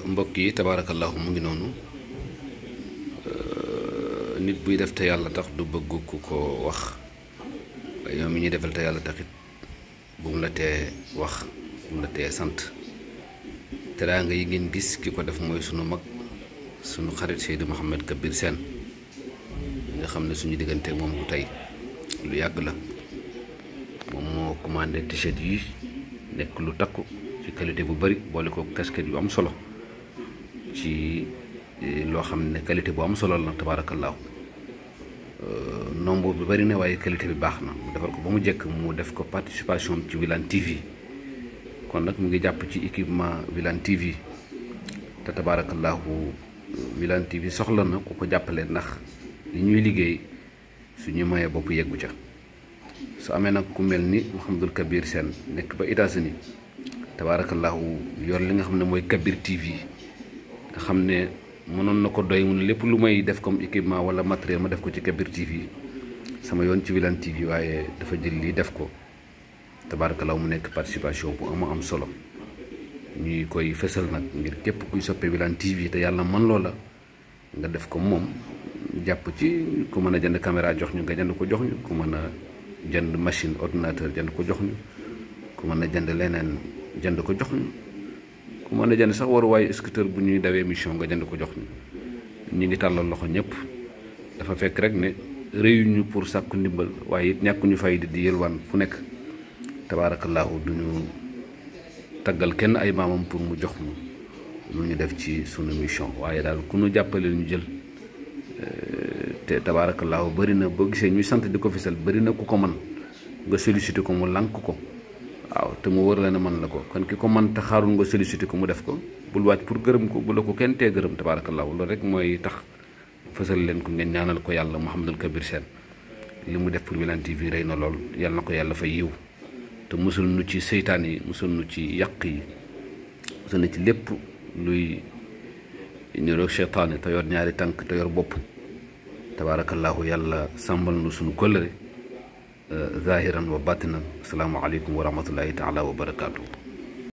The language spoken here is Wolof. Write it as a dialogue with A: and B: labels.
A: mbokk yi tabarakallahu mu ngi noonu nit buy def te yàlla tax du bëgg ku ko wax waaye yow mi ñuy defal te yàlla taxit bu mu la tee wax bu mu la tee sant teraanga yi ngeen gis ki ko def mooy sunu mag sunu xarit Seydi Mouhamed Kabir Sène nga xam ne suñu diggante moom bu tey lu yàgg la moom moo commandé t-shirt yi nekk lu takku ci qualité bu bari boole ko casquette yu am solo ci loo xam ne qualité bu am solo la tabaarakallaahu nombre bi bari na waaye qualité bi baax na mu defal ko ba mu jekk mu def ko participation ci Wilane TV kon nag mu ngi jàpp ci équipement Wilane TV te tabaarakallaahu Wilane TV soxla na ku ko jàppale ndax li ñuy liggéey suñu mayee bopp yeggu ca su amee nag ku mel ni Mouhamadul Kabir Sène nekk ba États-Unis tabaarakallaahu yor li nga xam ne mooy Kabir TV nga xam ne mënoon na ko doy mu ne lépp lu may def comme équipement wala matériel ma def ko ci Kabir TV sama yoon ci Wilane TV waaye dafa jël lii def ko tabaarakallaahu mu nekk participation bu am solo ñuy koy fësal nag ngir képp kuy soppe Wilane TV te yàlla man loola nga def ko moom jàpp ci ku mën a jënd caméra jox ñu nga jënd ko jox ñu ku mën a jënd machine ordinateur jënd ko jox ñu ku mën a jënd leneen jënd ko jox ñu ku mën a jënd sax waruwaayu scooter bu ñuy dawee mission nga jënd ko jox ñu ngi tàllal loxo ñëpp dafa fekk rek ne réyuñu pour sàkku ndimbal waaye it ñàkkuñu fay di yëlwaan fu nekk tabaarakallaahu duñu taggal kenn ay maamam pour mu jox ñu lu ñu def ci sunu mission waaye daal ku ñu jàppale ñu jël te tabaarakallaahu bëri na boo gisee ñuy sant di ko fisal bëri na ku ko man nga sollicité ko mu lànk ko waaw te mu wër la ne man la ko kon ki ko man te xaarul nga sollicité ko mu def ko bul wàcc pour gërëm ko bu la ko kenn tee gërëm tabaarakallaahu loolu rek mooy tax fësal leen ko ngeen ñaanal ko yàlla Mouhamadul Kabir Sène li mu def pour Wilane TV rëy na lool yàlla na ko yàlla fa yiw te musul nu ci seytaan yi musul nu ci yàq yi musul na ci lépp luy niroog seytaane te yor ñaari tànk te yor bopp tabaarakallaahu yàlla sàmbal nu suñu kóllëre zahiran wa batinan assalaamu aleykum wa rahmatullahi taala wa barakaatu.